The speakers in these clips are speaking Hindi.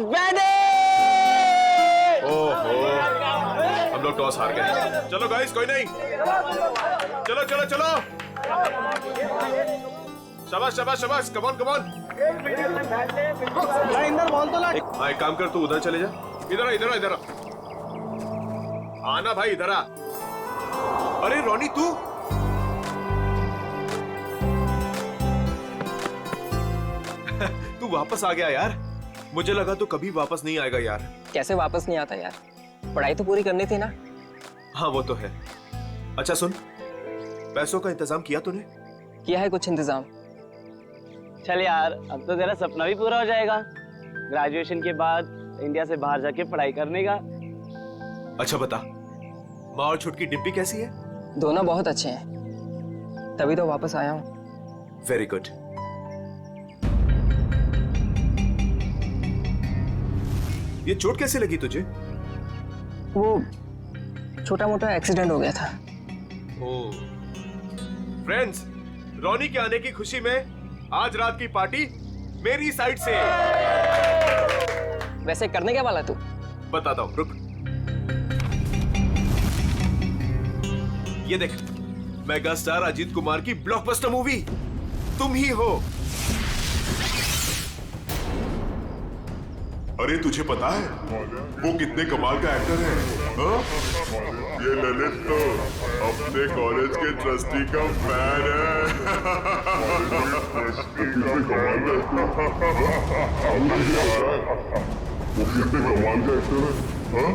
ओहो, हम लोग टॉस हार गए। चलो गाइस, कोई नहीं, चलो चलो चलो, शाबाश शाबाश शाबाश, कम ऑन कम ऑन। एक काम कर, तू उधर चले जा। इधर आ, इधर आ, इधर आ। आना भाई, इधर आ। अरे रोनी, तू तू वापस आ गया यार। मुझे लगा तू कभी वापस नहीं आएगा यार। कैसे वापस नहीं आता यार, पढ़ाई तो पूरी करनी थी ना। हाँ वो तो है। अच्छा सुन, पैसों का इंतजाम किया तूने? किया है कुछ इंतजाम। चल यार, अब तो तेरा सपना भी पूरा हो जाएगा, ग्रेजुएशन के बाद इंडिया से बाहर जाके पढ़ाई करने का। अच्छा बता, माँ और छुटकी डिब्बी कैसी है? दोनों बहुत अच्छे हैं, तभी तो वापस आया हूँ। Very good. ये चोट कैसे लगी तुझे? वो छोटा मोटा एक्सीडेंट हो गया था। ओह। फ्रेंड्स, रोनी के आने की खुशी में आज रात की पार्टी मेरी साइड से। वैसे करने क्या वाला तू? बताता हूं, रुक। ये देख, मेगा स्टार अजीत कुमार की ब्लॉकबस्टर मूवी तुम ही हो। अरे तुझे पता है वो कितने कमाल का एक्टर है? हाँ? ये ललित तो अपने कॉलेज के ट्रस्टी का फैन है।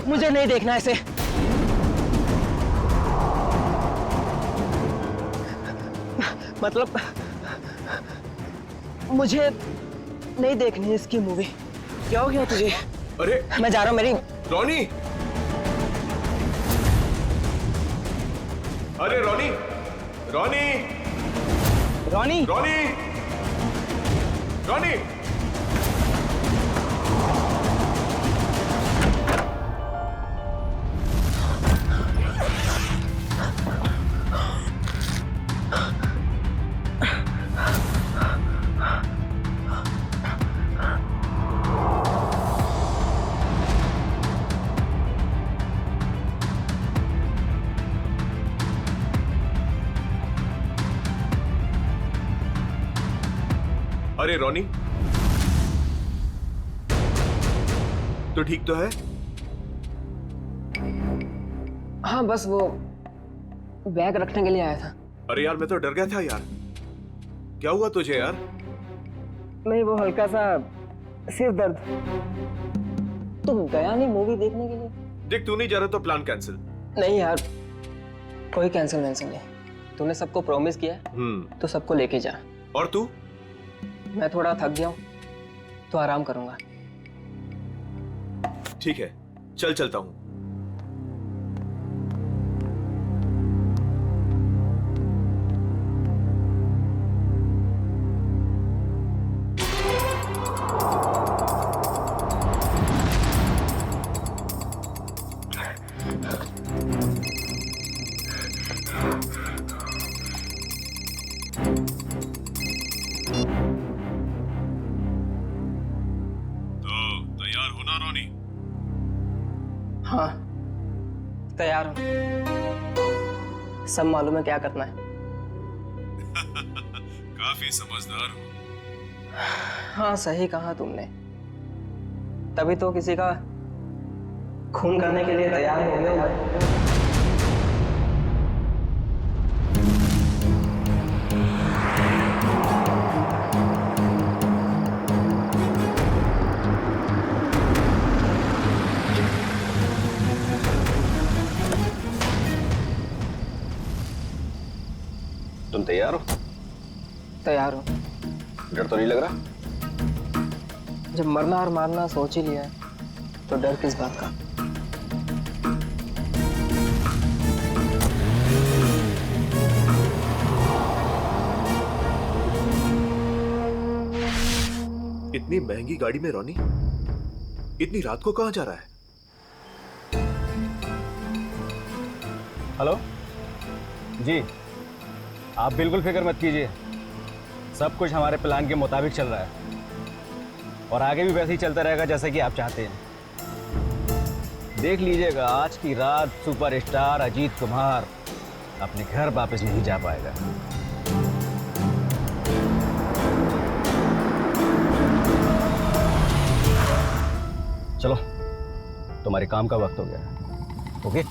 मुझे नहीं देखना ऐसे। मतलब मुझे नहीं देखनी इसकी मूवी। क्या हो गया तुझे? अरे मैं जा रहा हूँ। मेरी रोनी, अरे रोनी, रोनी, रोनी, रोनी, रोनी। अरे रोनी, तो ठीक तो है? हाँ बस वो बैग रखने के लिए आया था। अरे यार, मैं तो डर गया था यार। क्या हुआ तुझे यार? नहीं, वो हल्का सा सिर दर्द। तुम गया नहीं मूवी देखने के लिए? देख, तू नहीं जा रहा तो प्लान कैंसिल। नहीं यार, कोई कैंसिल वैंसिल नहीं। तूने सबको प्रॉमिस किया है तो सबको लेके जा। और तू? मैं थोड़ा थक गया हूँ तो आराम करूंगा। ठीक है, चल चलता हूं। तैयार हो ना रोनी? हाँ तैयार हूँ, सब मालूम है क्या करना है। काफी समझदार हो। हाँ सही कहा तुमने, तभी तो किसी का खून करने के लिए तैयार हो गए। तुम तैयार हो? तैयार हूँ। डर तो नहीं लग रहा? जब मरना और मारना सोच ही लिया है तो डर किस बात का। इतनी महंगी गाड़ी में रोनी इतनी रात को कहां जा रहा है? हेलो जी, आप बिल्कुल फिक्र मत कीजिए, सब कुछ हमारे प्लान के मुताबिक चल रहा है और आगे भी वैसे ही चलता रहेगा जैसा कि आप चाहते हैं। देख लीजिएगा, आज की रात सुपरस्टार अजीत कुमार अपने घर वापस नहीं जा पाएगा। चलो, तुम्हारे काम का वक्त हो गया है। Okay?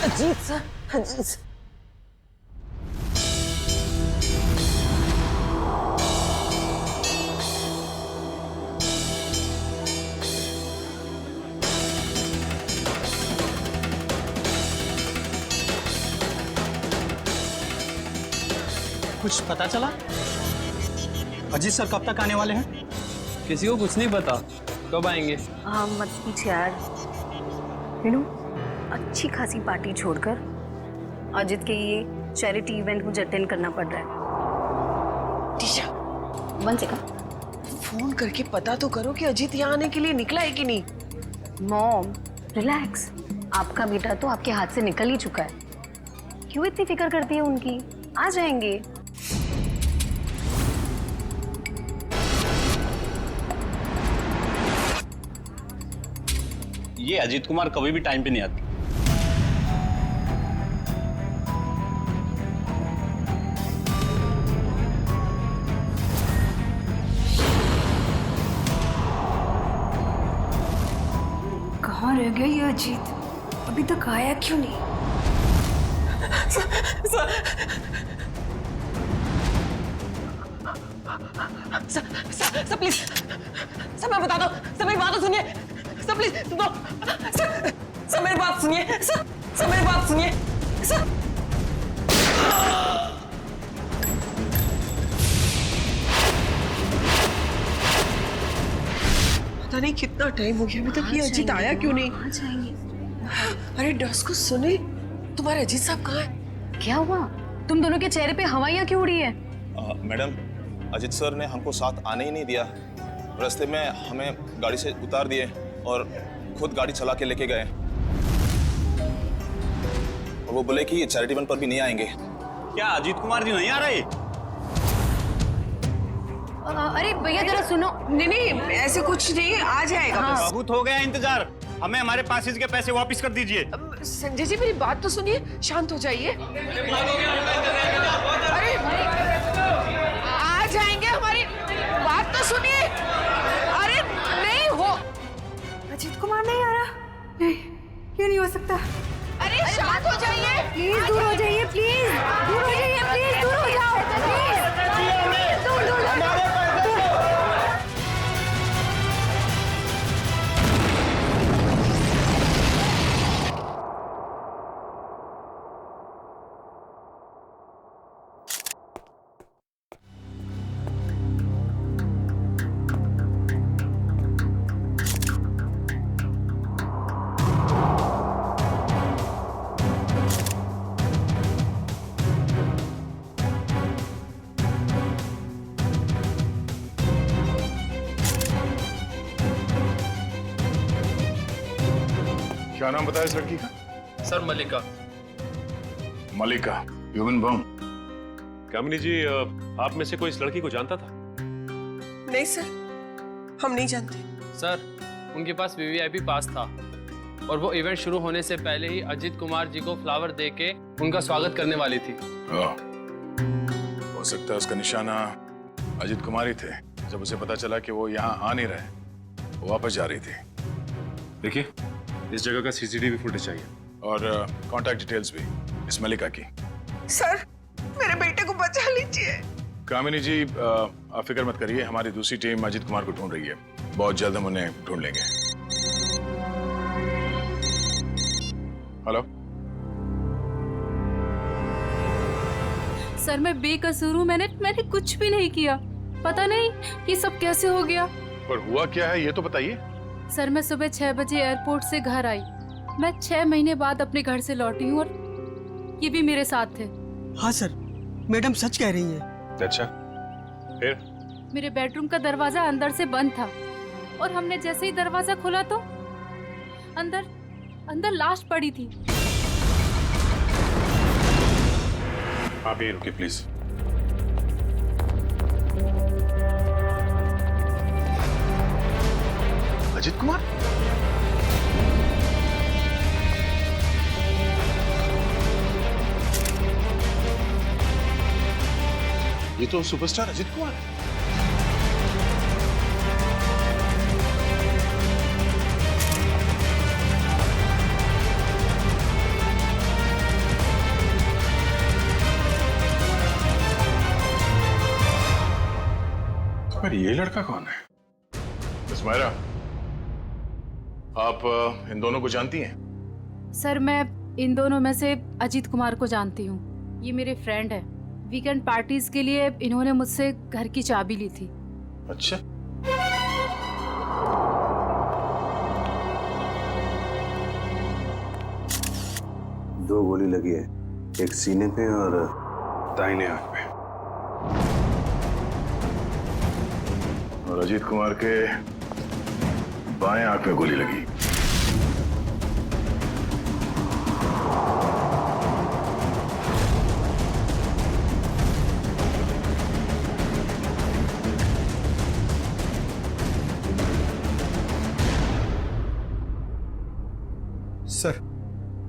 Ajit sir, Ajit sir. कुछ पता चला? अजीत सर कब तक आने वाले हैं? किसी को कुछ नहीं पता कब आएंगे। हाँ मत पूछ यार। मीनू, अच्छी खासी पार्टी छोड़कर अजित के ये चैरिटी इवेंट मुझे अटेंड करना पड़ रहा है। टीशा, 1 सेकंड। फोन करके पता तो करो कि अजीत यहाँ आने के लिए निकला है कि नहीं। मॉम रिलैक्स, आपका बेटा तो आपके हाथ से निकल ही चुका है। क्यों इतनी फिक्र करती है उनकी? आ जाएंगे। ये अजीत कुमार कभी भी टाइम पे नहीं आती। कहाँ रह गया ये अजीत? अभी तक आया क्यों नहीं? सर प्लीज, सर मैं बता दो, सर मेरी बात तो सुनिए, सर प्लीज सुनो, सर मेरी बात सुनिए, सर मेरी बात सुनिए, सर। पता नहीं कितना टाइम हो गया अभी तक ये अजीत आया क्यों नहीं? आ जाएंगे। अरे डस को सुने, तुम्हारे अजीत साहब कहाँ हैं? क्या हुआ? तुम दोनों के चेहरे पे हवाइयाँ क्यों उड़ी है? मैडम, अजीत सर ने हमको साथ आने ही नहीं दिया। रास्ते में हमें गाड़ी से उतार दिए और खुद गाड़ी चला के लेके गए। और वो बोले कि चैरिटी इवेंट पर भी नहीं आएंगे। क्या अजीत कुमार जी नहीं आ रहे? अरे भैया जरा सुनो। नहीं ऐसे कुछ नहीं, आ जाएगा बस। बहुत हो गया इंतजार, हमें हमारे पासेज के पैसे वापस कर दीजिए। संजय जी मेरी बात तो सुनिए, शांत हो जाइए। अरे आ जाएंगे, हमारी बात तो सुनिए। अरे नहीं हो, अजीत कुमार नहीं आ रहा? नहीं, ये नहीं हो सकता। अरे शांत हो जाइए, प्लीज दूर हो जाइए, प्लीज दूर हो जाइए, प्लीज दूर हो जाओ, प्लीज दूर दूर। क्या नाम बताया इस लड़की का? सर मलिका। मलिका, ह्यूमन बम। कामिनी जी, आप में से कोई इस लड़की को जानता था? नहीं सर, हम नहीं जानते। सर उनके पास वीवीआईपी पास था और वो इवेंट शुरू होने से पहले ही अजीत कुमार जी को फ्लावर देके उनका स्वागत करने वाली थी। हो सकता है उसका निशाना अजीत कुमार ही थे। जब उसे पता चला कि वो यहाँ आ नहीं रहे, वो वापस जा रही थी। देखिए, इस जगह का सीसीटीवी फुटेज चाहिए और कांटेक्ट डिटेल्स भी इस मलिका की। सर मेरे बेटे को बचा लीजिए। कामिनी जी, आप फिक्र मत करिए, हमारी दूसरी टीम अजीत कुमार को ढूंढ रही है। बहुत जल्द हम उन्हें ढूंढ लेंगे। हेलो सर, मैं बेकसूर हूँ। मैंने कुछ भी नहीं किया। पता नहीं ये सब कैसे हो गया। पर हुआ क्या है ये तो बताइए। सर मैं सुबह 6 बजे एयरपोर्ट से घर आई। मैं 6 महीने बाद अपने घर से लौटी हूँ और ये भी मेरे साथ थे। हाँ सर, मैडम सच कह रही है। अच्छा, फिर? मेरे बेडरूम का दरवाजा अंदर से बंद था और हमने जैसे ही दरवाजा खोला तो अंदर लाश पड़ी थी। आप यहीं रुकिए प्लीज। अजीत कुमार? ये तो सुपरस्टार अजीत कुमार है। पर ये लड़का कौन है? मिस मायरा, आप इन दोनों को जानती हैं? सर मैं इन दोनों में से अजीत कुमार को जानती हूँ। ये मेरे फ्रेंड है। वीकेंड पार्टीज के लिए इन्होंने मुझसे घर की चाबी ली थी। अच्छा, दो गोली लगी है, एक सीने पे और दाहिने आंख पे। और अजीत कुमार के बाएं आंख में गोली लगी।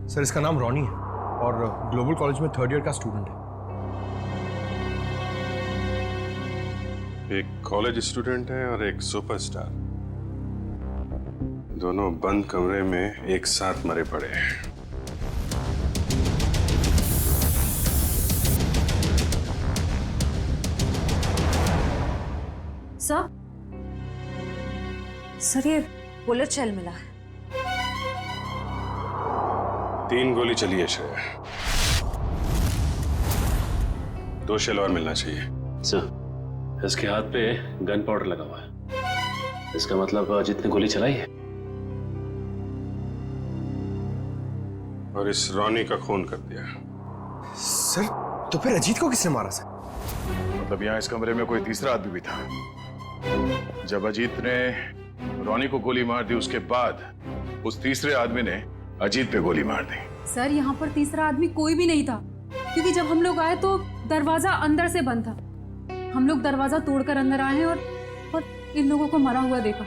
सर इसका नाम रॉनी है और ग्लोबल कॉलेज में 3rd ईयर का स्टूडेंट है। एक कॉलेज स्टूडेंट है और एक सुपरस्टार, दोनों बंद कमरे में एक साथ मरे पड़े हैं। सर ये बुलेट शेल मिला है। 3 गोली चली है श्रेया, 2 शेल और मिलना चाहिए। सर इसके हाथ पे गन पाउडर लगा हुआ है, इसका मतलब अजीत ने गोली चलाई है और इस रॉनी का खून कर दिया। सर तो फिर अजीत को किसने मारा सर? मतलब यहाँ इस कमरे में कोई तीसरा आदमी भी था। जब अजीत ने रॉनी को गोली मार दी, उसके बाद उस तीसरे आदमी ने अजीत पे गोली मार दी। सर यहाँ पर तीसरा आदमी कोई भी नहीं था, क्योंकि जब हम लोग आए तो दरवाजा अंदर से बंद था। हम लोग दरवाजा तोड़कर अंदर आए हैं और इन लोगों को मरा हुआ देखा।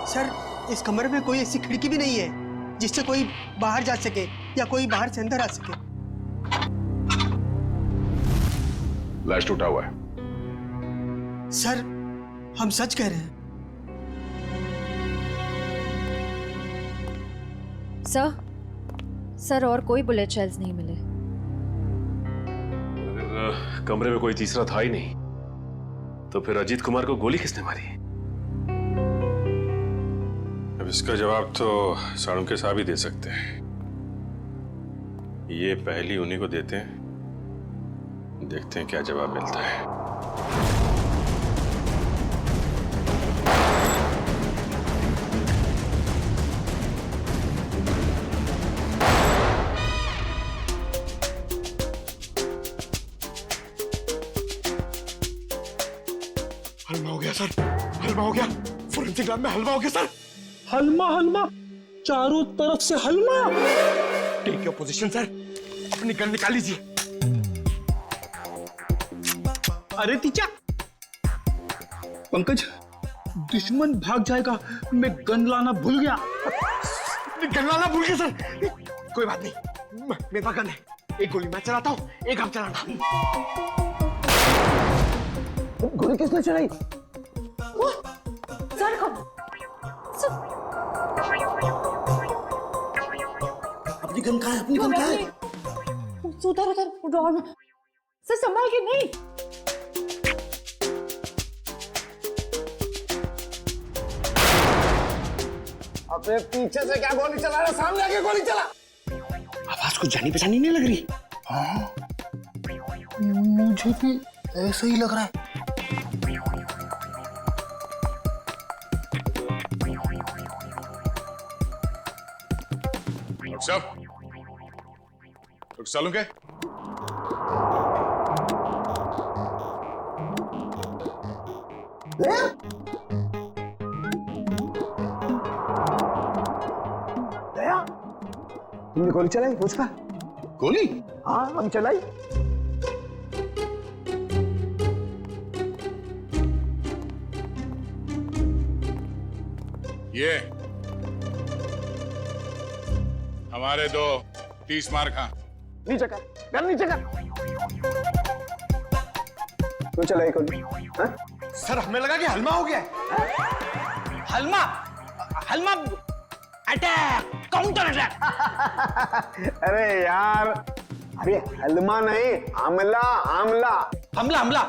सर इस कमरे में कोई ऐसी खिड़की भी नहीं है जिससे कोई बाहर जा सके या कोई बाहर से अंदर आ सके। फ्लैश टूटा हुआ है। सर हम सच कह रहे हैं। सर और कोई बुलेट शेल्स नहीं मिले। कमरे में कोई तीसरा था ही नहीं, तो फिर अजीत कुमार को गोली किसने मारी? अब इसका जवाब तो साळुंखे साहब ही दे सकते हैं। ये पहली उन्हीं को देते हैं, देखते हैं क्या जवाब मिलता है। हलवा हो गया सर, हलवा हो गया। फोरेंसिक लैब में हलवा हो गया सर। हलमा चारों तरफ से हलवा। टेक योर पोजीशन सर, अपनी गन निकाल लीजिए। अरे तीचा, पंकज, दुश्मन भाग जाएगा, मैं गन लाना भूल गया। गन लाना भूल गया सर? कोई बात नहीं, मेरे पास गन है। एक गोली मैं चलाता हूँ, एक आप चलाना। गोली किसने चलाई? सर अपनी गन कहाँ है? अपनी गन कहाँ है? उधर ड्रॉअर में। सर संभाल के नहीं। अपने पीछे से क्या गोली चला रहा? सामने आके गोली चला। आवाज कुछ जानी पहचानी नहीं लग रही। हाँ, मुझे भी ऐसा ही लग रहा है। डॉक्टर साहब, चालू क्या? दया, तुमने गोली चलाई मुझ पर? गोली? हाँ, हम चलाई। ये हमारे दो 30 मार खा। नीचे कर, गन नीचे कर। तो चलाई गोली? हाँ? सर हमें लगा कि हलमा हो गया है। हलमा? हलमा? Attack, counter attack. अरे यार, अरे हलमा नहीं, हमला, हमला, हमला, हमला।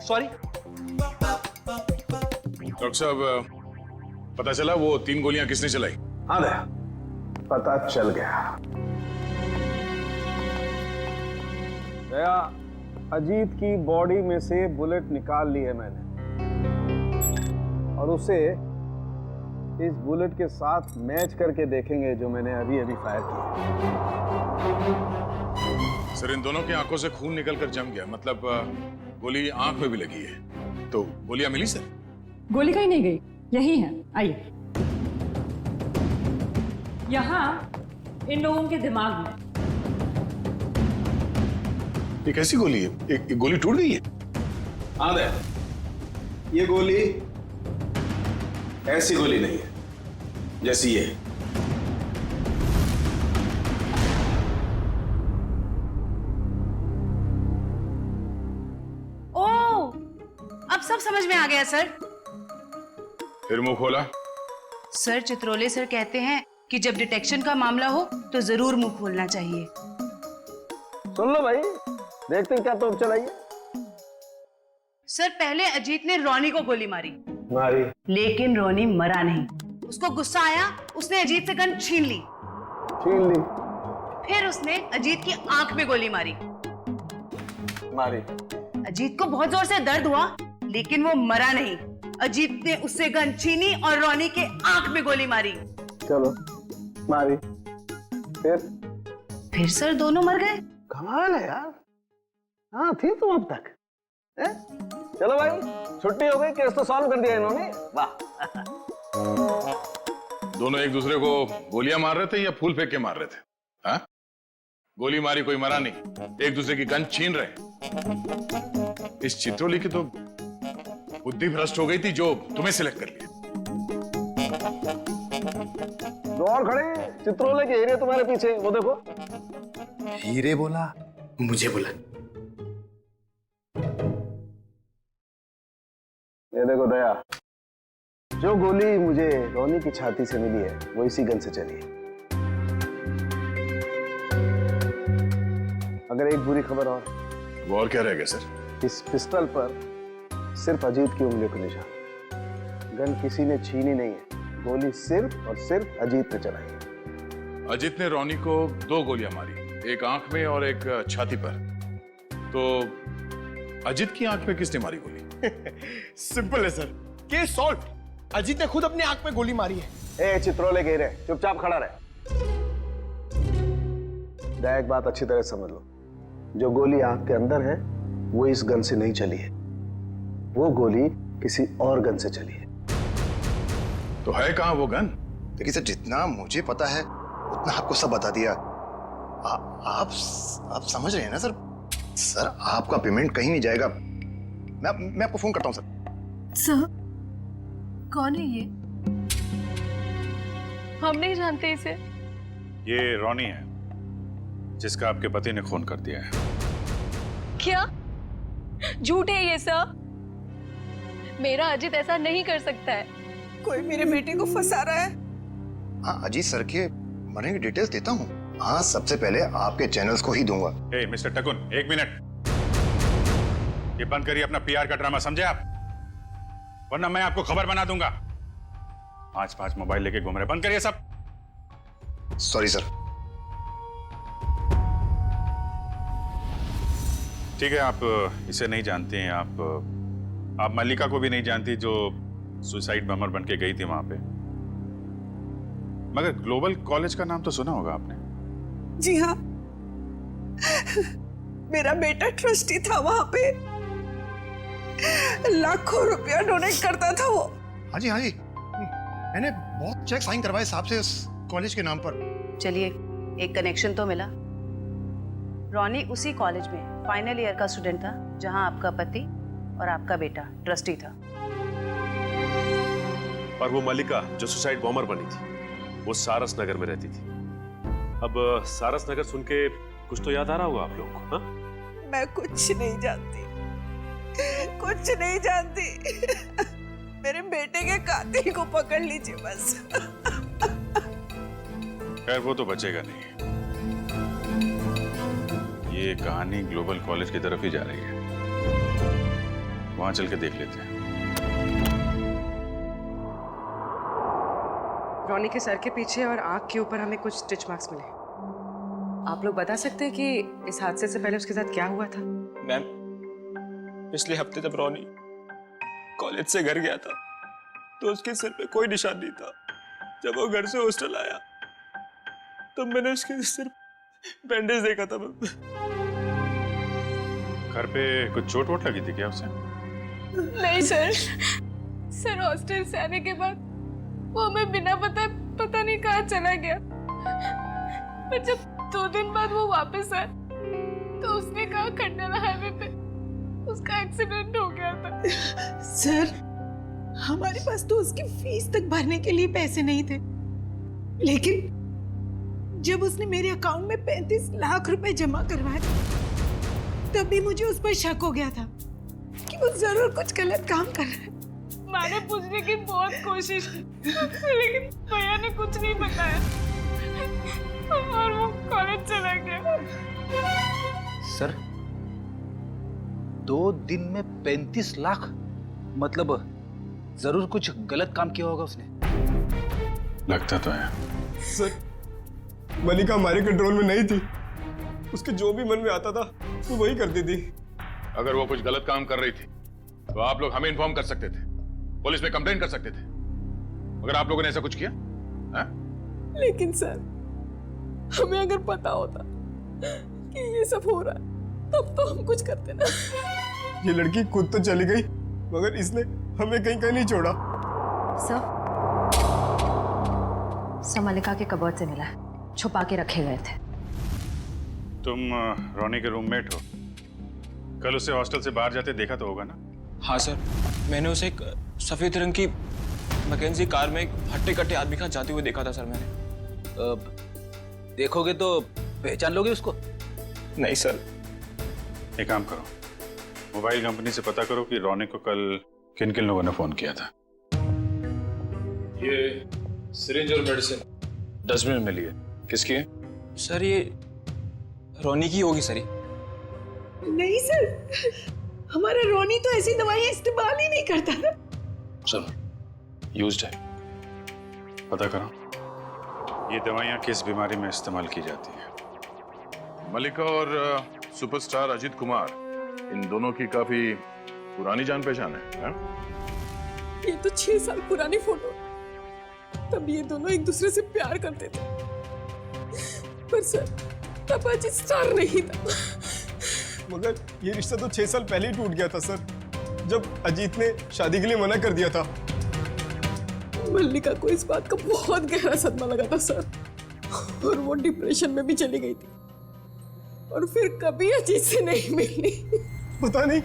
सॉरी। डॉक्टर साहब, पता चला वो 3 गोलियां किसने चलाई? हाँ दया, पता चल गया। दया, अजीत की बॉडी में से बुलेट निकाल ली है मैंने, और उसे इस बुलेट के साथ मैच करके देखेंगे जो मैंने अभी अभी फायर किया। सर, इन दोनों की आंखों से खून निकलकर जम गया, मतलब गोली आंख में भी लगी है। तो गोलियां मिली सर? गोली कहीं नहीं गई, यही है। आइए, यहाँ इन लोगों के दिमाग में। ये कैसी गोली है? एक गोली टूट गई है? हाँ दया, ये गोली ऐसी गोली नहीं है जैसी ये। ओह, अब सब समझ में आ गया सर। फिर मुंह खोला? सर, चित्रोले सर कहते हैं कि जब डिटेक्शन का मामला हो तो जरूर मुंह खोलना चाहिए। सुन लो भाई, देखते हैं क्या तोप चलाइए। सर, पहले अजीत ने रोनी को गोली मारी, लेकिन रोनी मरा नहीं। उसको गुस्सा आया, उसने अजीत से गन छीन ली। फिर उसने अजीत की आंख में गोली मारी। अजीत को बहुत जोर से दर्द हुआ, लेकिन वो मरा नहीं। अजीत ने उससे गन छीनी और रोनी के आंख में गोली मारी। चलो, मारी। फिर सर दोनों मर गए। कमाल है यार। हाँ, थी तुम अब तक। चलो भाई, छुट्टी हो गई, केस तो सॉल्व कर दिया इन्होंने। वाह। दोनों एक दूसरे को गोलियां मार रहे थे या फूल फेंक के मार रहे थे? हाँ? गोली मारी, कोई मरा नहीं, एक दूसरे की गन छीन रहे। इस चित्रोली की तो बुद्धि भ्रष्ट हो गई थी जो तुम्हें सिलेक्ट कर लिया। दो और खड़े, चित्रोले के हीरे तुम्हारे पीछे, वो देखो। हीरे बोला, मुझे बोला। ये देखो दया, जो गोली मुझे रोनी की छाती से मिली है वो इसी गन से चली है। अगर एक बुरी खबर और। वो और क्या रह गया सर? इस पिस्टल पर सिर्फ अजीत की उंगली का निशान। गन किसी ने छीनी नहीं है, गोली सिर्फ और सिर्फ अजीत ने चलाई है। अजीत ने रोनी को 2 गोलियां मारी, एक आंख में और एक छाती पर। तो अजीत की आंख में किसने मारी गोली? सिंपल है सर, केस सॉल्व। अजीत ने खुद अपनी आंख में गोली मारी है। ए चित्रोले के हीरे, चुपचाप खड़ा रहे। दया, एक बात अच्छी तरह समझ लो, जो गोली आंख के अंदर है वो इस गन से नहीं चली है, वो गोली किसी और गन से चली है। तो है कहां वो गन? देखिए सर, जितना मुझे पता है उतना आपको सब बता दिया। आप समझ रहे हैं ना सर? सर आपका पेमेंट कहीं नहीं जाएगा। मैं आपको फोन करता हूँ सर। सर, कौन है ये? हम नहीं जानते इसे। ये रॉनी है, जिसका आपके पति ने खून कर दिया है। क्या झूठ है ये सब? मेरा अजित ऐसा नहीं कर सकता है। कोई मेरे बेटे को फंसा रहा है। हाँ, अजीत सर के मरने की डिटेल्स देता हूँ। हाँ, सबसे पहले आपके चैनल्स को ही दूंगा। मिस्टर टकुन, 1 मिनट। ये बंद करिए अपना पीआर का ड्रामा, समझे आप? वरना मैं आपको खबर बना दूंगा। 5 मोबाइल लेके घूम रहे, बंद करिए सब। Sorry sir. ठीक है, आप इसे नहीं जानते हैं, आप मल्लिका को भी नहीं जानती जो सुसाइड बमर बन के गई थी वहां पे। मगर ग्लोबल कॉलेज का नाम तो सुना होगा आपने। जी हाँ, मेरा बेटा ट्रस्टी था वहां पे। लाखों रुपया डोनेट करता था वो। हाँ जी, मैंने बहुत चेक साइन करवाए साहब से उस कॉलेज के नाम पर। चलिए, एक कनेक्शन तो मिला। रॉनी उसी कॉलेज में फाइनल ईयर का स्टूडेंट था जहां आपका पति और आपका बेटा ट्रस्टी था। और वो मल्लिका जो सुसाइड बॉम्बर बनी थी, वो सारस नगर में रहती थी। अब सारस नगर सुन के कुछ तो याद आ रहा होगा आप लोगों को। हाँ? मैं कुछ नहीं जानती, कुछ नहीं जानती। मेरे बेटे के कातिल को पकड़ लीजिए बस। खैर, वो तो बचेगा नहीं। ये कहानी ग्लोबल कॉलेज की तरफ ही जा रही है, वहां चल के देख लेते हैं। रॉनी के सर के पीछे और आंख के ऊपर हमें कुछ स्टिच मार्क्स मिले। आप लोग बता सकते हैं कि इस हादसे से पहले उसके साथ क्या हुआ था? मैम, पिछले हफ्ते जब रॉनी कॉलेज से घर गया था तो उसके सिर पे कोई निशान नहीं था। जब वो घर से हॉस्टल आया तब मैंने उसके सिर बैंडेज देखा था। घर पे कुछ चोट वोट लगी थी क्या उसे? नहीं सर, हॉस्टल से आने के बाद वो हमें बिना पता नहीं कहाँ चला गया। पर जब 2 दिन बाद वो वापस आया तो उसने कहा खंडाला हाईवे पे उसका एक्सीडेंट हो गया था। सर, हमारे पास तो उसकी फीस तक भरने के लिए पैसे नहीं थे, लेकिन जब उसने मेरे अकाउंट में 35 लाख रुपए जमा करवाए तब भी मुझे उस पर शक हो गया था कि वो जरूर कुछ गलत काम कर रहा है। मैंने पूछने की बहुत कोशिश की, लेकिन भैया ने कुछ नहीं बताया और वो कॉलेज चला गया। सर, 2 दिन में 35 लाख? मतलब जरूर कुछ गलत काम किया होगा उसने। लगता तो है। सर, मल्लिका हमारे कंट्रोल में नहीं थी। उसके जो भी मन में आता था वो वही करती थी। अगर वो कुछ गलत काम कर रही थी तो आप लोग हमें इन्फॉर्म कर सकते थे, पुलिस में कंप्लेंट कर सकते थे। अगर आप लोगों ने ऐसा कुछ किया है? लेकिन सर, हमें अगर पता होता कि ये सब हो रहा है तब तो हम कुछ करते ना। ये लड़की खुद तो चली गई मगर इसने हमें कहीं नहीं छोड़ा। सर, मल्लिका के कबर्ड से मिला है, छुपा के रखे गए थे। तुम रॉनी के रूममेट हो, कल उसे हॉस्टल से बाहर जाते देखा तो होगा ना? हाँ सर, मैंने उसे एक सफेद रंग की मैकेंजी कार में एक हट्टे कट्टे आदमी के साथ जाते हुए देखा था सर मैंने। देखोगे तो पहचान लोगे उसको? नहीं सर। एक काम करो, मोबाइल कंपनी से पता करो कि रॉनी को कल किन किन लोगों ने फोन किया था। ये सिरिंज और मेडिसिन डस्टबिन में लिए, किसकी है? सर, ये रॉनी की होगी सर। नहीं सर, हमारा रॉनी तो ऐसी दवाइयां इस्तेमाल ही नहीं करता था। चलो, यूज्ड है, पता करो ये दवाइयां किस बीमारी में इस्तेमाल की जाती है। मल्लिका और सुपरस्टार अजित कुमार, इन दोनों की काफी पुरानी जान पहचान है? ये तो 6 साल पुरानी फोटो। तब ये दोनों एक दूसरे से प्यार करते थे, पर सर तब अजित स्टार नहीं था। मगर ये रिश्ता तो 6 साल पहले ही टूट गया था सर, जब अजीत ने शादी के लिए मना कर दिया था। मल्लिका को इस बात का बहुत गहरा सदमा लगा था सर, और वो डिप्रेशन में भी चली गई थी और फिर कभी अजीत से नहीं मिली। पता नहीं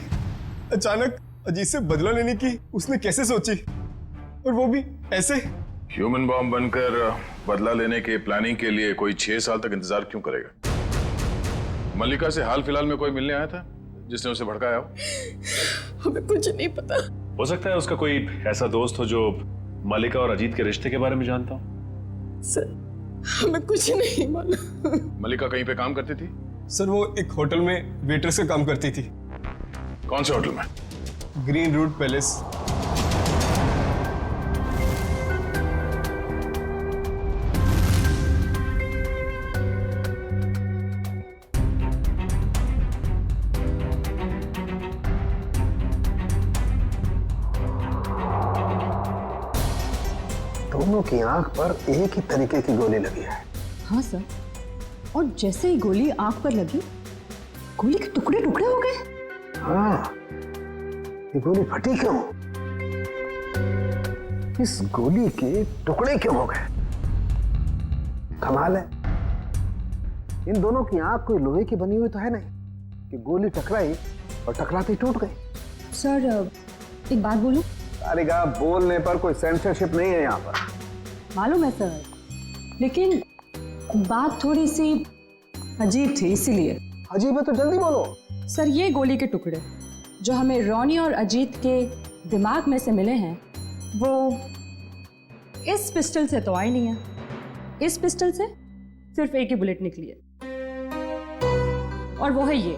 अचानक अजीत से बदला लेने की उसने कैसे सोची, और वो भी ऐसे। ह्यूमन बॉम्ब बनकर बदला लेने के प्लानिंग के लिए कोई 6 साल तक इंतजार क्यों करेगा? मल्लिका से हाल फिलहाल में कोई मिलने आया था जिसने उसे भड़काया हो? हमें कुछ नहीं पता। हो सकता है उसका कोई ऐसा दोस्त हो जो मल्लिका और अजीत के रिश्ते के बारे में जानता हो। सर हमें कुछ नहीं मालूम। मल्लिका कहीं पे काम करती थी? सर वो एक होटल में वेट्रेस का काम करती थी। कौन से होटल में? Green root palace. दोनों की आंख पर एक ही तरीके की गोली लगी है। हाँ सर, और जैसे ही गोली आंख पर लगी, गोली के टुकड़े टुकड़े हो गए। हाँ, ये गोली फटी क्यों? इस गोली के टुकड़े क्यों हो गए? कमाल है, इन दोनों की आंख कोई लोहे की बनी हुई तो है नहीं कि गोली टकराई और टकराती टूट गई। सर एक बात बोलूं? अरे गा, बोलने पर कोई सेंसरशिप नहीं है यहाँ पर। मालूम है सर, लेकिन बात थोड़ी सी अजीब थी, इसीलिए। अजीब है तो जल्दी बोलो। सर ये गोली के टुकड़े जो हमें रोनी और अजीत के दिमाग में से मिले हैं, वो इस पिस्टल से तो आई नहीं है। इस पिस्टल से सिर्फ एक ही बुलेट निकली है, और वो है ये।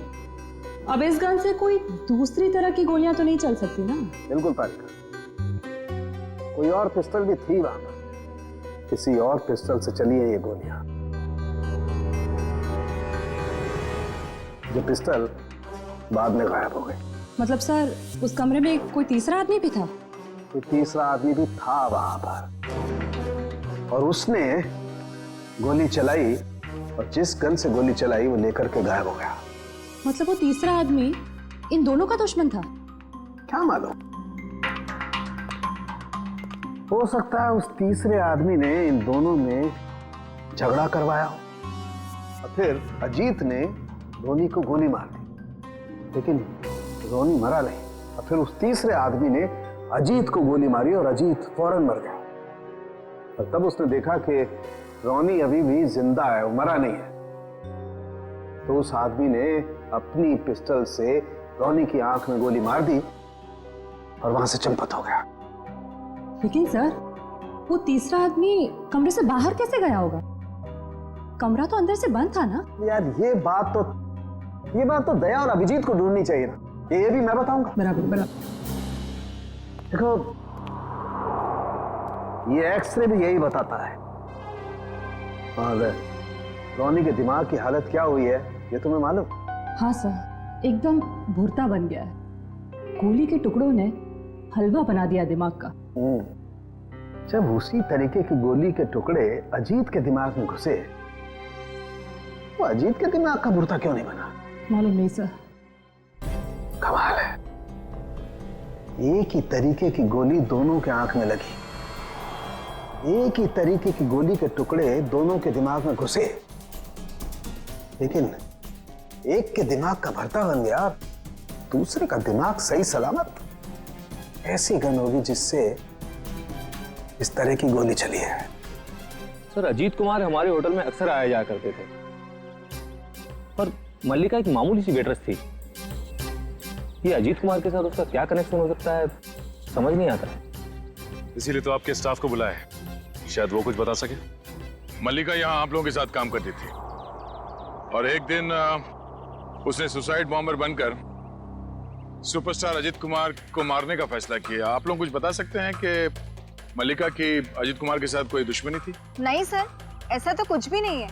अब इस गन से कोई दूसरी तरह की गोलियां तो नहीं चल सकती ना? बिल्कुल पारिका, कोई और पिस्टल भी थी वहां, किसी और पिस्टल से चली है ये गोलियां। जो पिस्टल बाद में गायब हो गई। मतलब सर उस कमरे में कोई तीसरा आदमी भी था? कोई तीसरा आदमी भी था वहां पर, और उसने गोली चलाई, और जिस गन से गोली चलाई वो लेकर के गायब हो गया। मतलब वो तीसरा आदमी इन दोनों का दुश्मन था? क्या मालूम, हो सकता है उस तीसरे आदमी ने इन दोनों में झगड़ा करवाया हो, और फिर अजीत ने रोनी को गोली मार दी, लेकिन रोनी मरा नहीं, और फिर उस तीसरे आदमी ने अजीत को गोली मारी और अजीत फौरन मर गया। और तब उसने देखा कि रोनी अभी भी जिंदा है, वो मरा नहीं है, तो उस आदमी ने अपनी पिस्टल से रोनी की आंख में गोली मार दी और वहां से चंपत हो गया। लेकिन सर वो तीसरा आदमी कमरे से बाहर कैसे गया होगा? कमरा तो अंदर से बंद था ना? यार ये बात तो दया और अभिजीत को ढूंढनी चाहिए ना, ये भी मैं बताऊंगा। बराबर बराबर। देखो ये एक्सरे भी यही बताता है, और रोनी के दिमाग की हालत क्या हुई है ये तुम्हें मालूम? हाँ सर, एकदम भुरता बन गया है। गोली के टुकड़ों ने हलवा बना दिया दिमाग का। जब उसी तरीके की गोली के टुकड़े अजीत के दिमाग में घुसे, तो अजीत के दिमाग का भुरता क्यों नहीं बना? मालूम नहीं सर। कमाल है, एक ही तरीके की गोली दोनों के आंख में लगी, एक ही तरीके की गोली के टुकड़े दोनों के दिमाग में घुसे, लेकिन एक के दिमाग का भरता बन गया, दूसरे का दिमाग सही सलामत। ऐसी गन होगी जिससे इस तरह की गोली चली है। सर अजीत कुमार हमारे होटल में अक्सर आया जाया करते थे, पर मल्लिका एक मामूली सी वेट्रेस थी। ये अजीत कुमार के साथ उसका क्या कनेक्शन हो सकता है, समझ नहीं आता। इसीलिए तो आपके स्टाफ को बुलाया है, शायद वो कुछ बता सके। मल्लिका यहाँ आप लोगों के साथ काम करती थी, और एक दिन उसने सुसाइड बॉम्बर बनकर सुपरस्टार अजीत कुमार को मारने का फैसला किया। आप लोग कुछ बता सकते हैं कि मल्लिका की अजीत कुमार के साथ कोई दुश्मनी थी? नहीं सर, ऐसा तो कुछ भी नहीं है।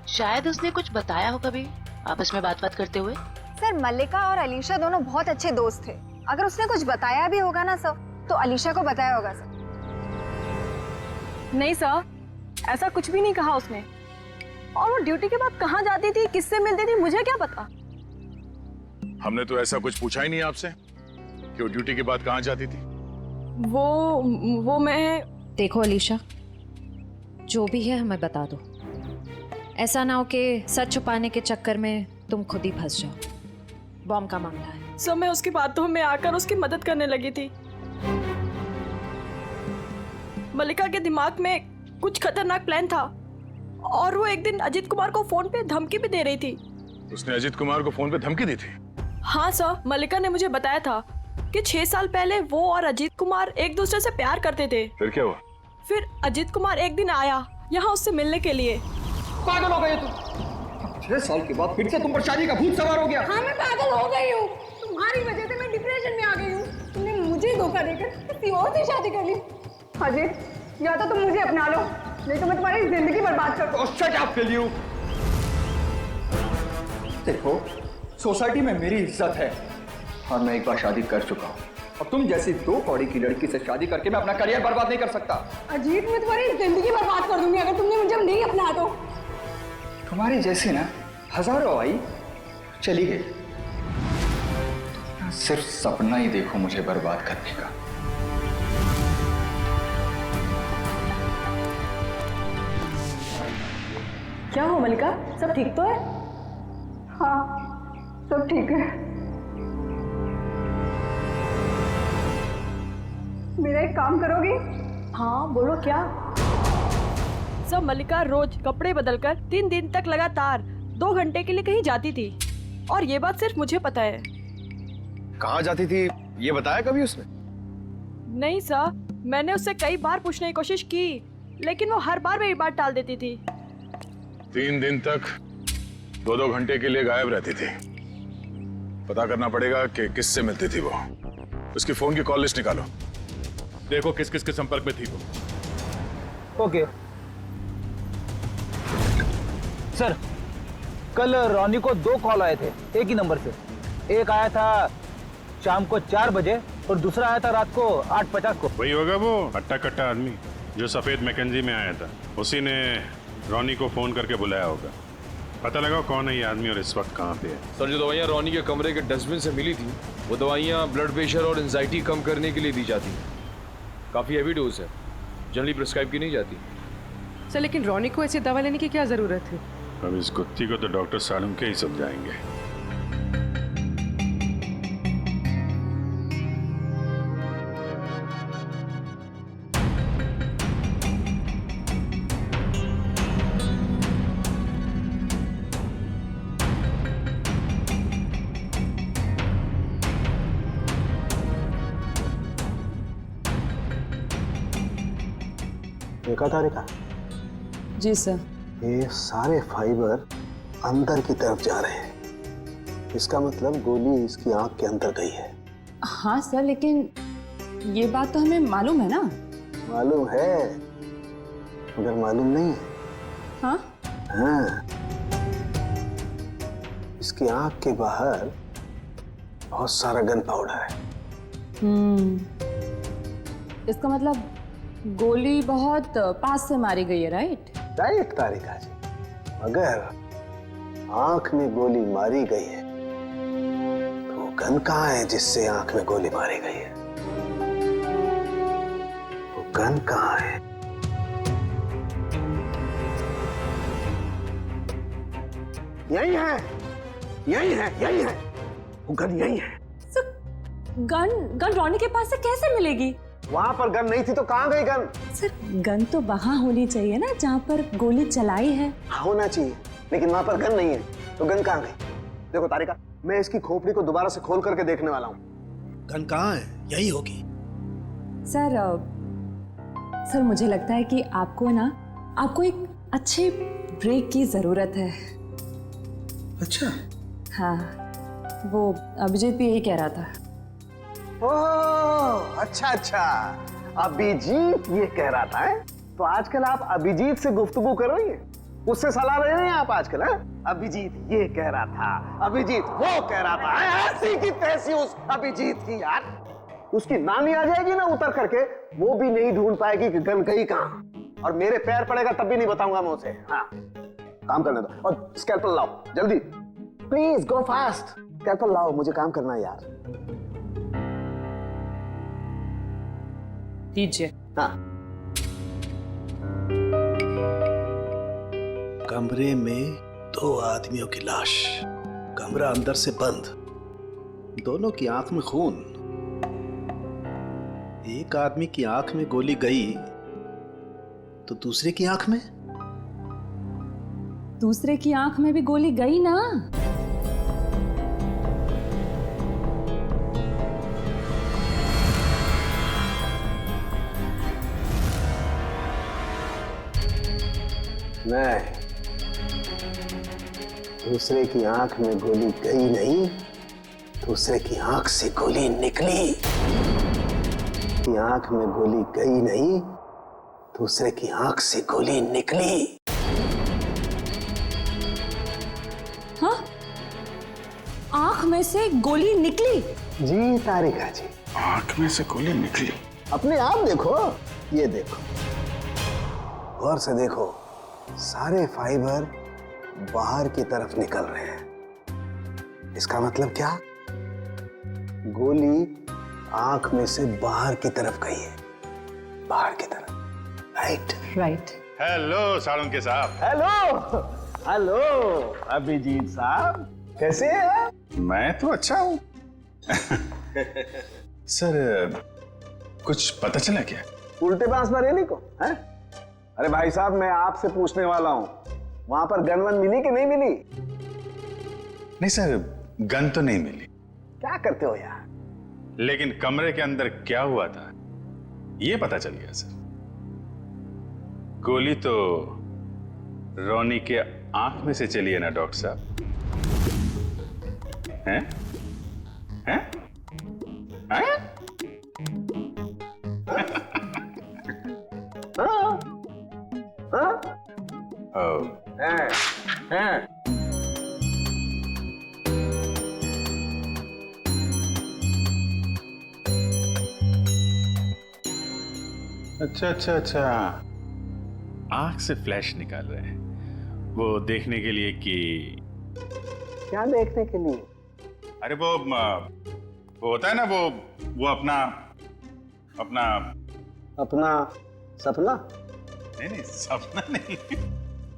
शायद उसने कुछ बताया हो कभी आपस में बात करते हुए। सर मल्लिका और अलीशा दोनों बहुत अच्छे दोस्त थे, अगर उसने कुछ बताया भी होगा ना सर, तो अलीशा को बताया होगा सर। नहीं सर, ऐसा कुछ भी नहीं कहा उसने। और वो ड्यूटी के बाद कहाँ जाती थी, किससे मिलती थी, मुझे क्या पता। हमने तो ऐसा कुछ पूछा ही नहीं आपसे कि वो ड्यूटी के बाद कहाँ जाती थी। वो मैं देखो अलीशा, जो भी है हमें बता दो। ऐसा ना हो कि सच छुपाने के चक्कर में तुम खुद ही फंस जाओ। बॉम्ब का मामला है। सर मैं उसकी बातों में आकर उसकी मदद करने लगी थी। मल्लिका के दिमाग में कुछ खतरनाक प्लान था और वो एक दिन अजीत कुमार को फोन पे धमकी भी दे रही थी। उसने अजीत कुमार को फोन पे धमकी दी थी? हाँ सर, मल्लिका ने मुझे बताया था कि 6 साल पहले वो और अजीत कुमार एक दूसरे से प्यार करते थे। फिर क्या हुआ? फिर अजीत कुमार एक दिन आया यहाँ उससे मिलने के लिए। पागल हो गए तुम? 6 साल के बाद फिर से तुम पर शादी का भूत सवार हो गया। हाँ मैं पागल हो गई हूँ, तुम्हारी वजह से मैं डिप्रेशन में आ गई हूँ। तुमने मुझे धोखा देकर किसी और से शादी कर ली। अजीत, या तो तुम मुझे अपना लो, नहीं तो मैं तुम्हारी जिंदगी बर्बाद कर दूँ। Shut up will you. देखो, सोसाइटी में मेरी इज्जत है और मैं एक बार शादी कर चुका हूँ और तुम जैसी 2 कौड़ी की लड़की से शादी करके मैं अपना करियर बर्बाद नहीं कर सकता। अजीत, मैं तुम्हारी जिंदगी बर्बाद कर दूंगी अगर तुमने मुझे नहीं अपना तो। तुम्हारी जैसी ना हजारों आई, चली गई। सिर्फ सपना ही देखो मुझे बर्बाद करने का। क्या हो मल्लिका, सब ठीक तो है? हाँ, सब ठीक है। मेरा एक काम करोगी? हाँ बोलो, क्या? सब मल्लिका रोज कपड़े बदलकर 3 दिन तक लगातार 2 घंटे के लिए कहीं जाती थी और ये बात सिर्फ मुझे पता है। कहाँ जाती थी ये बताया कभी उसने? नहीं सर, मैंने उससे कई बार पूछने की कोशिश की लेकिन वो हर बार मेरी बात टाल देती थी। 3 दिन तक 2-2 घंटे के लिए गायब रहती थी। पता करना पड़ेगा कि किससे मिलती थी वो। उसकी फोन की कॉल लिस्ट निकालो, देखो किस किस के संपर्क में थी वो। ओके सर, कल रोनी को 2 कॉल आए थे एक ही नंबर से। एक आया था शाम को 4 बजे और दूसरा आया था रात को 8:50 को। वही होगा वो हट्टा कट्टा आदमी जो सफेद मैकेंजी में आया था। उसी ने रोनी को फोन करके बुलाया होगा। पता लगाओ कौन है ये आदमी और इस वक्त कहाँ पे है। सर, जो दवाइयाँ रोनी के कमरे के डस्टबिन से मिली थी वो दवाइयाँ ब्लड प्रेशर और एंजाइटी कम करने के लिए दी जाती हैं। काफ़ी हैवी डोज है, जनरली प्रिस्क्राइब की नहीं जाती। सर लेकिन रोनी को ऐसी दवा लेने की क्या जरूरत थी? अब इस कुत्ती को तो डॉक्टर सालम के ही समझाएंगे। देखा तारिका? जी सर। ये सारे फाइबर अंदर की तरफ जा रहे हैं। इसका मतलब गोली इसकी आंख के अंदर गई है। हाँ सर, लेकिन ये बात तो हमें मालूम है ना। मालूम है मगर मालूम नहीं है। हाँ? हाँ, इसकी आंख के बाहर बहुत सारा गन पाउडर है। इसका मतलब गोली बहुत पास से मारी गई है, राइट? राइट तारिका जी, मगर आंख में गोली मारी गई है तो गन कहाँ है जिससे आंख में गोली मारी गई है? वो गन कहाँ है? यही है, यही है, यही है, वो गन यही है। गन रोनी के पास से कैसे मिलेगी? वहां पर गन नहीं थी तो कहाँ गई गन? सर गन तो वहां होनी चाहिए ना जहाँ पर गोली चलाई है। होना चाहिए, लेकिन वहां पर गन नहीं है तो गन कहाँ गई? देखो तारिका, मैं इसकी खोपड़ी को दोबारा से खोल करके देखने वाला हूँ। गन कहाँ है? यही होगी। सर मुझे लगता है कि आपको एक अच्छे ब्रेक की जरूरत है। अच्छा? हाँ, वो अभिजीत भी यही कह रहा था। ओह, अच्छा अच्छा, अभिजीत ये कह रहा था है? तो आजकल आप अभिजीत से गुफ्तगू कर रही हैं, उससे सलाह ले रहे हैं आप आजकल? है अभिजीत ये कह रहा था, अभिजीत वो कह रहा था, ऐसी की तैसी उस अभिजीत की यार। उसकी नानी आ जाएगी ना उतर करके, वो भी नहीं ढूंढ पाएगी कि गन गई कहां, और मेरे पैर पड़ेगा तब भी नहीं बताऊंगा मैं उसे। हाँ, काम करने दो और स्कैल्पल लाओ जल्दी, प्लीज गो फास्ट। स्कैल्पल लाओ, मुझे काम करना है यार। दीजिए। हाँ कमरे में 2 आदमियों की लाश, कमरा अंदर से बंद, दोनों की आंख में खून। एक आदमी की आंख में गोली गई तो दूसरे की आंख में? दूसरे की आंख में भी गोली गई ना। नहीं, दूसरे की आंख में गोली गई नहीं, दूसरे की आंख से गोली निकली। की आंख में गोली गई नहीं, दूसरे की आंख से गोली निकली। हाँ? आंख में से गोली निकली? जी तारिका जी, आंख में से गोली निकली। अपने आप देखो, ये देखो, गौर से देखो, सारे फाइबर बाहर की तरफ निकल रहे हैं। इसका मतलब क्या? गोली आंख में से बाहर की तरफ गई है, बाहर की तरफ। Right right. हेलो साळुंके साहब। हेलो हेलो अभिजीत साहब, कैसे हैं? मैं तो अच्छा हूँ। सर, कुछ पता चला क्या? उल्टे बांस बरेली को है? अरे भाई साहब, मैं आपसे पूछने वाला हूँ, वहां पर गन वन मिली कि नहीं मिली? नहीं सर, गन तो नहीं मिली। क्या करते हो यार? लेकिन कमरे के अंदर क्या हुआ था ये पता चल गया सर। गोली तो रोनी के आंख में से चली है ना डॉक्टर साहब? हैं? हैं? हैं? अच्छा अच्छा अच्छा, आंख से फ्लैश निकाल रहे हैं वो देखने के लिए कि क्या देखने के लिए? अरे वो होता है ना, वो अपना सपना? नहीं सपना नहीं,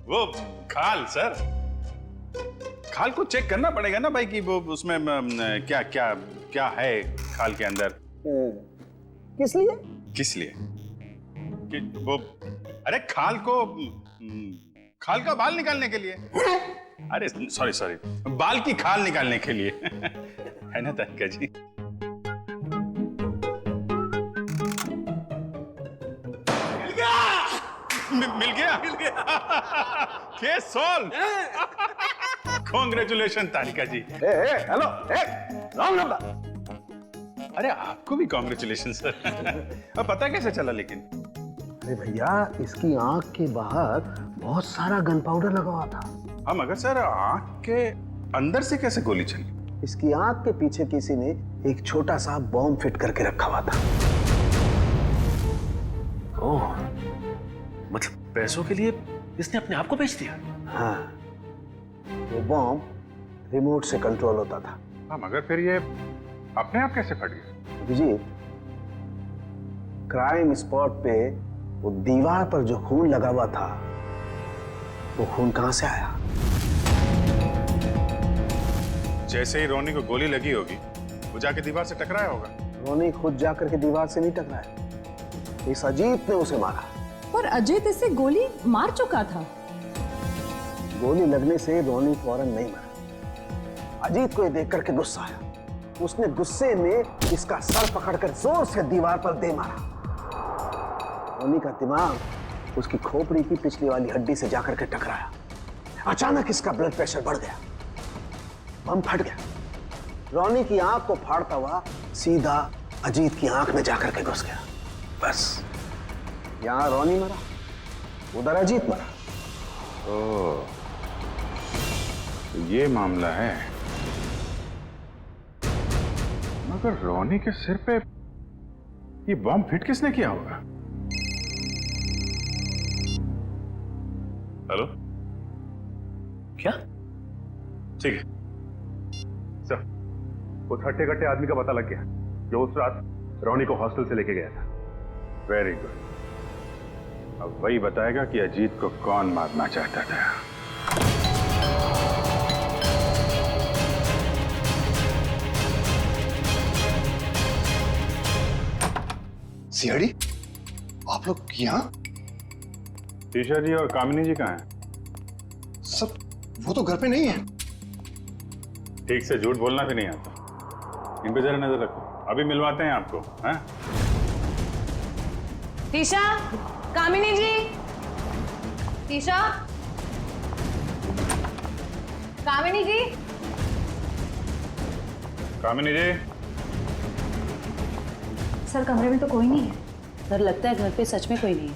वो खाल सर, खाल को चेक करना पड़ेगा ना भाई कि वो उसमें क्या क्या क्या है खाल के अंदर। किस लिए? किस लिए? कि वो, अरे खाल का बाल निकालने के लिए। अरे सॉरी, बाल की खाल निकालने के लिए। है ना तारिका जी? मिल गया case solve. Congratulation Tarika ji. Hello, wrong number. अरे आपको भी कांग्रेचुलेशन सर। अब पता कैसे चला लेकिन? अरे भैया, इसकी आंख के बाहर बहुत सारा गन पाउडर लगा हुआ था। हाँ मगर सर, आंख के अंदर से कैसे गोली चली? इसकी आंख के पीछे किसी ने एक छोटा सा बॉम्ब फिट करके रखा हुआ था। ओह, मतलब पैसों के लिए इसने अपने आप को बेच दिया? हाँ, वो बॉम्ब रिमोट से कंट्रोल होता था। हाँ मगर फिर ये अपने आप कैसे फट गया? अभिजीत, क्राइम स्पॉट पे वो दीवार पर जो खून लगा हुआ था, वो खून कहां से आया? जैसे ही रोनी को गोली लगी होगी, वो जाके दीवार से टकराया होगा। रोनी खुद जाकर के दीवार से नहीं टकराया, इस अजीत ने उसे मारा। पर अजीत इसे गोली मार चुका था। गोली लगने से रोनी फौरन नहीं मरा। अजीत को ये देख करके गुस्सा आया, उसने गुस्से में इसका सर पकड़कर जोर से दीवार पर दे मारा। रोनी का दिमाग उसकी खोपड़ी की पिछली वाली हड्डी से जाकर के टकराया। अचानक इसका ब्लड प्रेशर बढ़ गया, बम फट गया। रोनी की आंख को फाड़ता हुआ सीधा अजीत की आंख में जाकर के घुस गया। बस, यहां रोनी मरा, उधर अजीत मरा। ओह, तो ये मामला है। मगर रोनी के सिर पे ये बॉम्ब फिट किसने किया होगा? हेलो, क्या? ठीक है सर, उस हट्टे कट्टे आदमी का पता लग गया जो उस रात रोनी को हॉस्टल से लेके गया था। Very good. अब वही बताएगा कि अजीत को कौन मारना चाहता था। सीआईडी, आप लोग यहाँ? टीशा जी और कामिनी जी कहाँ हैं? सब वो तो घर पे नहीं है। ठीक से झूठ बोलना भी नहीं आता। इन पे जरा नजर रखो, अभी मिलवाते हैं आपको। हैं? टीशा, कामिनी जी, टीशा, कामिनी जी, कामिनी जी। सर कमरे में तो कोई नहीं है। सर लगता है घर पे सच में कोई नहीं है।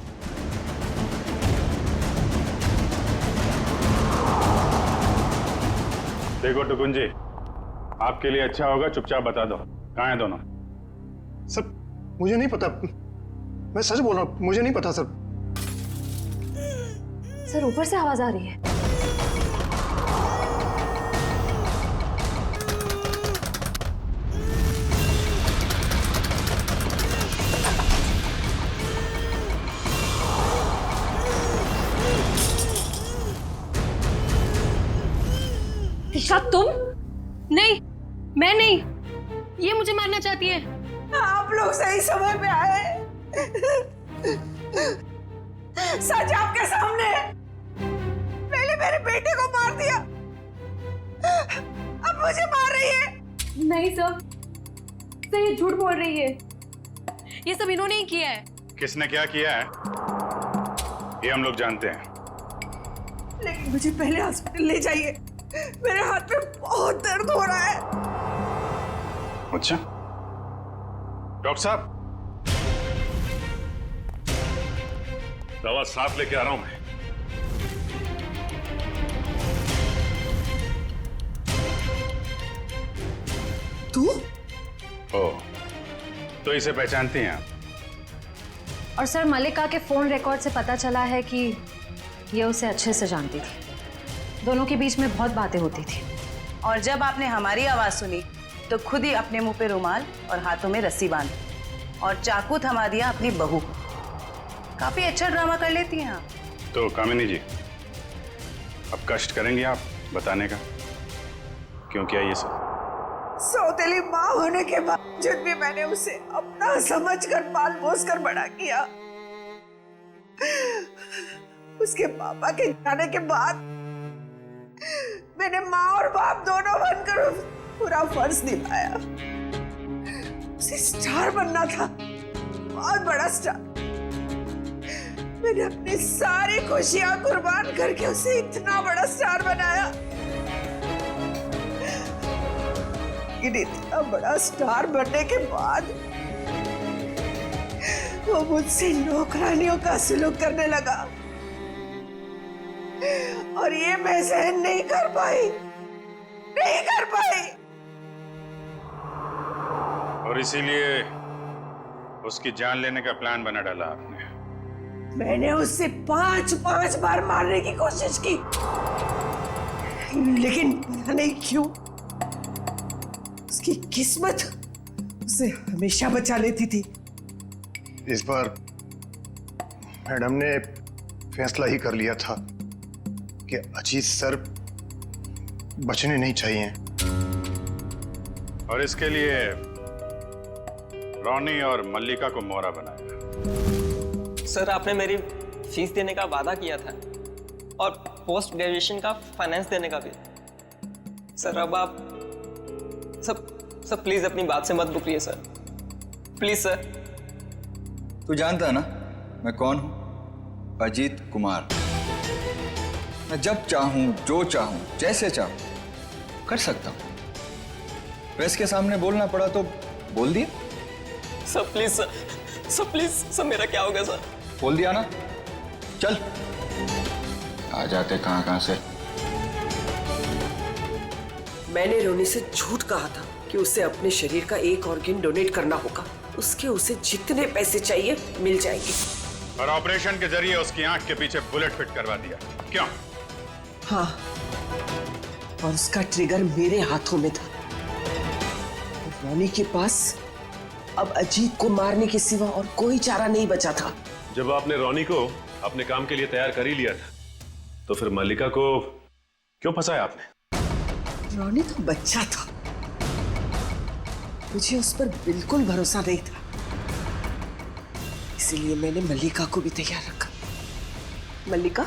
देखो टुकुन जी, आपके लिए अच्छा होगा चुपचाप बता दो कहाँ हैं दोनों। सर मुझे नहीं पता, मैं सच बोल रहा हूँ, मुझे नहीं पता सर। सर ऊपर से आवाज आ रही है। टीशा तुम? नहीं, मैं नहीं। ये मुझे मारना चाहती है। आप लोग सही समय पे आए। सच आपके सामने है। पहले मेरे बेटे को मार दिया, अब मुझे मार रही है। नहीं सर ये झूठ बोल रही है। ये सब इन्होंने ही किया है। किसने क्या किया है ये हम लोग जानते हैं। लेकिन मुझे पहले हॉस्पिटल ले जाइए, मेरे हाथ में बहुत दर्द हो रहा है। अच्छा डॉक्टर साहब, दवा साथ लेके आ रहा हूं मैं। तू? ओ, तो इसे पहचानती हैं आप? और सर मल्लिका के फोन रिकॉर्ड से पता चला है कि ये उसे अच्छे से जानती थी। दोनों के बीच में बहुत बातें होती थी। और जब आपने हमारी आवाज सुनी तो खुद ही अपने मुंह पे रुमाल और हाथों में रस्सी बांधी और चाकू थमा दिया अपनी बहू को। काफी अच्छा ड्रामा कर लेती हैं आप। तो कामिनी जी, अब कष्ट करेंगी आप बताने का क्यों किया ये सब? सौतेली माँ होने के बावजूद भी मैंने उसे अपना समझकर पाल पोस कर बड़ा किया। उसके पापा के जाने के बाद मैंने माँ और बाप दोनों बनकर पूरा फर्ज निभाया। उसे स्टार बनना था, बहुत बड़ा स्टार। मैंने अपनी सारी खुशियां कुर्बान करके उसे इतना बड़ा स्टार बनाया। इतना बड़ा स्टार बनने के बाद वो मुझसे नौकरानियों का सलूक करने लगा और ये मैं सहन नहीं कर पाई। और इसीलिए उसकी जान लेने का प्लान बना डाला आपने। मैंने उससे 5 बार मारने की कोशिश की, लेकिन पता नहीं क्यों उसकी किस्मत उसे हमेशा बचा लेती थी। इस बार मैडम ने फैसला ही कर लिया था कि अजीत सर बचने नहीं चाहिए। और इसके लिए रोनी और मल्लिका को मोहरा बनाया। सर आपने मेरी फीस देने का वादा किया था और पोस्ट ग्रेजुएशन का फाइनेंस देने का भी। सर अब आप सब प्लीज अपनी बात से मत मुकरिए सर, प्लीज सर। तू जानता है ना मैं कौन हूं? अजीत कुमार। मैं जब चाहूं, जो चाहूं, जैसे चाहूं कर सकता हूं। प्रेस के सामने बोलना पड़ा तो बोल दिया। Sir please sir please sir, मेरा क्या होगा सर? बोल दिया ना, चल। आ जाते कहां से। मैंने रोनी से झूठ कहा था कि उसे अपने शरीर का एक ऑर्गन डोनेट करना होगा। उसके उसे जितने पैसे चाहिए मिल जाएंगे। और ऑपरेशन के जरिए उसकी आंख के पीछे बुलेट फिट करवा दिया। क्यों? हाँ, और उसका ट्रिगर मेरे हाथों में था। रोनी के पास अब अजीत को मारने के सिवा और कोई चारा नहीं बचा था। जब आपने रोनी को अपने काम के लिए तैयार कर ही लिया था, तो फिर मल्लिका को क्यों फंसाया आपने? रोनी तो बच्चा था, मुझे उस पर बिल्कुल भरोसा नहीं था, इसलिए मैंने मल्लिका को भी तैयार रखा। मल्लिका,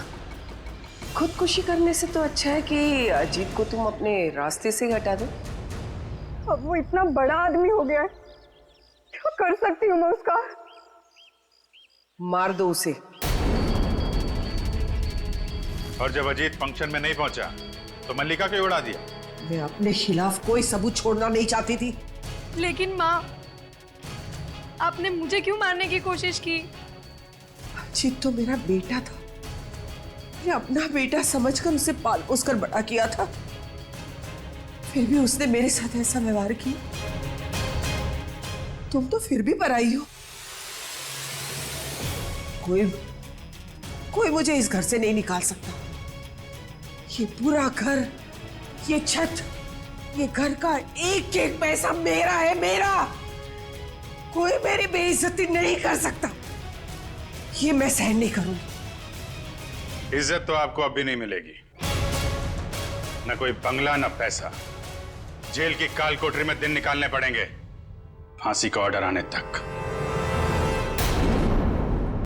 खुदकुशी करने से तो अच्छा है कि अजीत को तुम अपने रास्ते से हटा दो। अब वो इतना बड़ा आदमी हो गया है, क्या कर सकती हूँ मैं उसका? मार दो उसे। और जब अजीत फंक्शन में नहीं पहुंचा तो मल्लिका को उड़ा दिया। मैं अपने खिलाफ कोई सबूत छोड़ना नहीं चाहती थी। लेकिन माँ, आपने मुझे क्यों मारने की कोशिश की? अजीत तो मेरा बेटा था, मैं अपना बेटा समझकर उसे पाल पोस कर बड़ा किया था, फिर भी उसने मेरे साथ ऐसा व्यवहार किया। तुम तो फिर भी पराई हो। कोई मुझे इस घर से नहीं निकाल सकता। ये पूरा घर, ये छत, ये घर का एक एक पैसा मेरा है, मेरा। कोई मेरी बेइज्जती नहीं कर सकता, ये मैं सहन नहीं करूंगी। इज्जत तो आपको अब भी नहीं मिलेगी, न कोई बंगला न पैसा। जेल की काल कोठरी में दिन निकालने पड़ेंगे, फांसी का ऑर्डर आने तक।